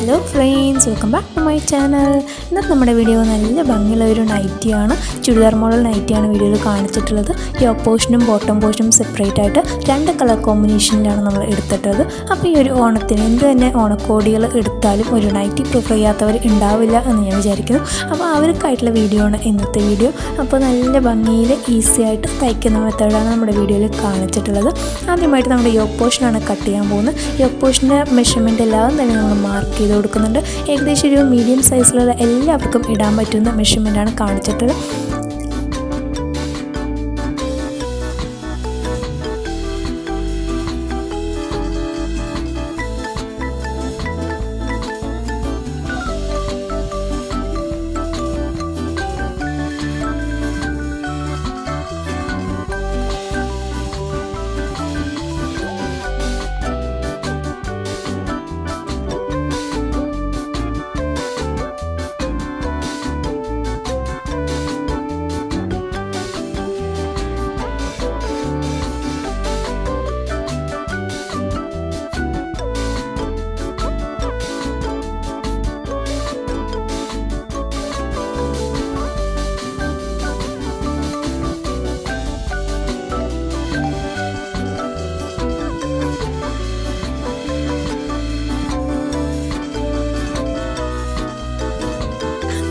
Hello friends, welcome back to my channel. ഇന്നത്തെ നമ്മുടെ video നല്ല ഭംഗിയുള്ള ഒരു നൈറ്റിയാണ്, ചുരിദാർ മോഡൽ നൈറ്റിയാണ് വീഡിയോയിൽ കാണിച്ചിട്ടുള്ളത്. യോക്ക് പോർഷനും ബോട്ടം പോർഷനും സെപ്പറേറ്റ് ആയിട്ട് 2 കളർ കോമ്പിനേഷനിലാണ് നമ്മൾ എടുത്തിട്ടുള്ളത്. അപ്പോൾ ഈ ഒരു ഓണത്തിന് എന്ത് തന്നെ ഓണക്കോടികൾ എടുത്താലും ഒരു നൈറ്റി പ്രിഫർ ചെയ്യാത്തവർ ഉണ്ടാവില്ല എന്ന് ഞാൻ വിചാരിക്കുന്നു. അപ്പോൾ അവർക്കായിട്ടുള്ള വീഡിയോ ആണ് ഇന്നത്തെ വീഡിയോ. അപ്പോൾ നല്ല ഭംഗിയിൽ ഈസി ആയിട്ട് തയ്ക്കുന്ന മെത്തേഡാണ് നമ്മുടെ വീഡിയോയിൽ കാണിച്ചിട്ടുള്ളത്. ആദ്യമായിട്ട് നമ്മുടെ യോക്ക് പോർഷനാണ് കട്ട് ചെയ്യാൻ പോകുന്നത്. യോക്ക് പോർഷൻ്റെ മെഷർമെൻറ്റ് എല്ലാം തന്നെ നമ്മൾ മാർക്ക് ചെയ്ത് കൊടുക്കുന്നുണ്ട്. ഏകദേശം ഒരു മീഡിയം സൈസിലുള്ള എല്ലാവർക്കും ഇടാൻ പറ്റുന്ന മെഷർമെൻറ്റാണ് കാണിച്ചിട്ടുള്ളത്.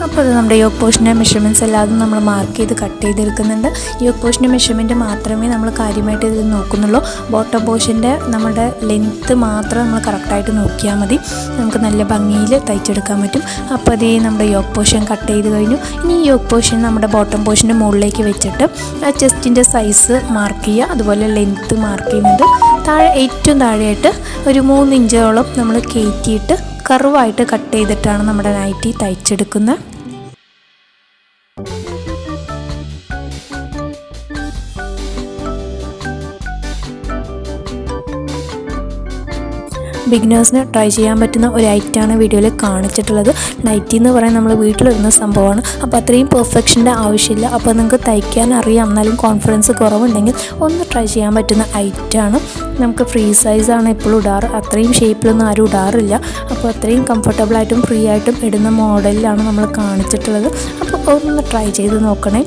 അപ്പോൾ അത് നമ്മുടെ യോക്ക് പോർഷൻ്റെ മെഷർമെൻറ്റ്സ് എല്ലാതും നമ്മൾ മാർക്ക് ചെയ്ത് കട്ട് ചെയ്തെടുക്കുന്നുണ്ട്. യോക്ക് പോർഷൻ്റെ മെഷർമെൻറ്റ് മാത്രമേ നമ്മൾ കാര്യമായിട്ട് ഇതിൽ നോക്കുന്നുള്ളൂ. ബോട്ടം പോർഷൻ്റെ നമ്മുടെ ലെങ്ത്ത് മാത്രം നമ്മൾ കറക്റ്റായിട്ട് നോക്കിയാൽ മതി, നമുക്ക് നല്ല ഭംഗിയിൽ തയ്ച്ചെടുക്കാൻ പറ്റും. അപ്പോൾ അതേ നമ്മുടെ യോക്ക് പോർഷൻ കട്ട് ചെയ്ത് കഴിഞ്ഞു. ഇനി ഈ യോക്ക് പോർഷൻ നമ്മുടെ ബോട്ടം പോർഷൻ്റെ മുകളിലേക്ക് വെച്ചിട്ട് ആ ചെസ്റ്റിൻ്റെ സൈസ് മാർക്ക് ചെയ്യുക, അതുപോലെ ലെങ്ത്ത് മാർക്ക് ചെയ്യുന്നുണ്ട്. ഏറ്റവും താഴെയായിട്ട് ഒരു 3 ഇഞ്ചോളം നമ്മൾ കയറ്റിയിട്ട് കർവായിട്ട് കട്ട് ചെയ്തിട്ടാണ് നമ്മുടെ നൈറ്റി തയ്ച്ചെടുക്കുന്നത്. ബിഗിനേഴ്സിന് ട്രൈ ചെയ്യാൻ പറ്റുന്ന ഒരു ഐറ്റമാണ് വീഡിയോയിൽ കാണിച്ചിട്ടുള്ളത്. നൈറ്റി എന്ന് പറയുന്നത് നമ്മൾ വീട്ടിലിരുന്ന സംഭവമാണ്. അപ്പോൾ അത്രയും പെർഫെക്ഷൻ്റെ ആവശ്യമില്ല. അപ്പോൾ നിങ്ങൾക്ക് തയ്ക്കാൻ അറിയാം, എന്നാലും കോൺഫിഡൻസ് കുറവുണ്ടെങ്കിൽ ഒന്ന് ട്രൈ ചെയ്യാൻ പറ്റുന്ന ഐറ്റമാണ്. നമുക്ക് ഫ്രീ സൈസാണ് എപ്പോഴും ഇടാറ്, അത്രയും ഷേപ്പിലൊന്നും ആരും ഇടാറില്ല. അപ്പോൾ അത്രയും കംഫർട്ടബിളായിട്ടും ഫ്രീ ആയിട്ടും ഇടുന്ന മോഡലിലാണ് നമ്മൾ കാണിച്ചിട്ടുള്ളത്. അപ്പോൾ ഒന്ന് ട്രൈ ചെയ്ത് നോക്കണേ.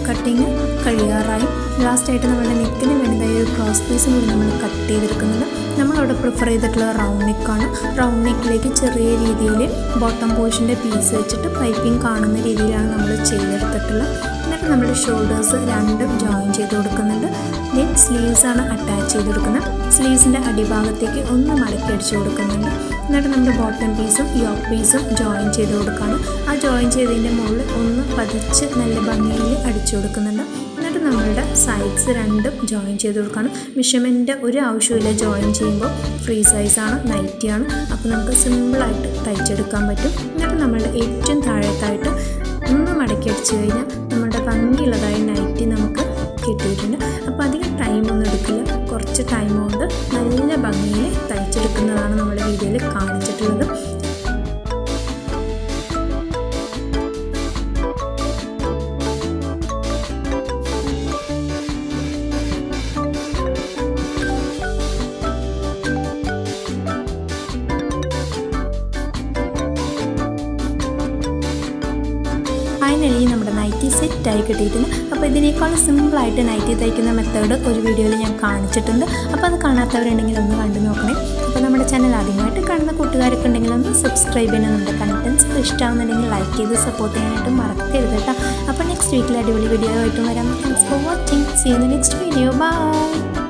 കട്ടിങ് കഴിയാറായി. ലാസ്റ്റായിട്ട് നമ്മുടെ നെക്കിന് വേണ്ടതായ ഒരു ക്രോസ് പീസും കൂടി നമ്മൾ കട്ട് ചെയ്തെടുക്കുന്നുണ്ട്. നമ്മളവിടെ പ്രിഫർ ചെയ്തിട്ടുള്ള റൗണ്ട് നെക്കാണ്. റൗണ്ട് നെക്കിലേക്ക് ചെറിയ രീതിയിൽ ബോട്ടം പോർഷൻ്റെ പീസ് വെച്ചിട്ട് പൈപ്പിംഗ് കാണുന്ന രീതിയിലാണ് നമ്മൾ ചെയ്തെടുത്തിട്ടുള്ളത്. എന്നിട്ട് നമ്മുടെ ഷോൾഡേഴ്സ് രണ്ടും ജോയിൻ ചെയ്ത് കൊടുക്കുന്നുണ്ട്. ദെൻ സ്ലീവ്സാണ് അറ്റാച്ച് ചെയ്ത് കൊടുക്കുന്നത്. സ്ലീവ്സിൻ്റെ അടിഭാഗത്തേക്ക് ഒന്ന് മടക്കി അടിച്ചു കൊടുക്കുന്നുണ്ട്. എന്നിട്ട് നമ്മുടെ ബോട്ടം പീസും യോക്ക് പീസും ജോയിൻ ചെയ്ത് കൊടുക്കുകയാണ്. ആ ജോയിൻ ചെയ്തതിൻ്റെ മുകളിൽ ഒന്ന് പതിച്ച് നല്ല ഭംഗിയിൽ അടിച്ചു കൊടുക്കുന്നുണ്ട്. എന്നിട്ട് നമ്മളുടെ സൈഡ്സ് രണ്ടും ജോയിൻ ചെയ്ത് കൊടുക്കുകയാണ്. മെഷർമെൻറ്റ് ഒരു ആവശ്യമില്ല, ജോയിൻ ചെയ്യുമ്പോൾ ഫ്രീ സൈസാണ്, നൈറ്റിയാണ്. അപ്പോൾ നമുക്ക് സിമ്പിളായിട്ട് തയ്ച്ചെടുക്കാൻ പറ്റും. എന്നിട്ട് നമ്മളുടെ ഏറ്റവും താഴത്തായിട്ട് ഒന്ന് മടക്കി അടിച്ചു കഴിഞ്ഞാൽ നമ്മുടെ ഭംഗിയുള്ളതായ നൈറ്റി നമുക്ക് കിട്ടിയിട്ടുണ്ട്. അപ്പോൾ അധികം ടൈമൊന്നും എടുക്കില്ല, കുറച്ച് ടൈം കൊണ്ട് നല്ല ഭംഗിയിൽ തയ്ച്ചെടുക്കുന്നതാണ് നമ്മുടെ വീഡിയോയിൽ കാണിച്ചിട്ടുള്ളത്. ഫൈനലി നമ്മുടെ നൈറ്റി സെറ്റായി കിട്ടിയിട്ടുണ്ട്. അപ്പോൾ ഇതിനേക്കാളും സിമ്പിളായിട്ട് നൈറ്റി തയ്ക്കുന്ന മെത്തേഡ് ഒരു വീഡിയോയിൽ ഞാൻ കാണിച്ചിട്ടുണ്ട്. അപ്പോൾ അത് കാണാത്തവരുണ്ടെങ്കിൽ ഒന്ന് കണ്ടു നോക്കണേ. അപ്പോൾ നമ്മുടെ ചാനൽ ആദ്യമായിട്ട് കാണുന്ന കൂട്ടുകാരൊക്കെ ഉണ്ടെങ്കിൽ ഒന്ന് സബ്സ്ക്രൈബ് ചെയ്യണം. നമ്മുടെ കണ്ടൻസ് ഇഷ്ടമാകുന്നുണ്ടെങ്കിൽ ലൈക്ക് ചെയ്ത് സപ്പോർട്ട് ചെയ്യാനായിട്ട് മറക്കരുത് കേട്ടോ. അപ്പോൾ നെക്സ്റ്റ് വീക്കിൽ അടിപൊളി വീഡിയോ ആയിട്ടും വരാം. Thanks for watching. See you in the next video. By.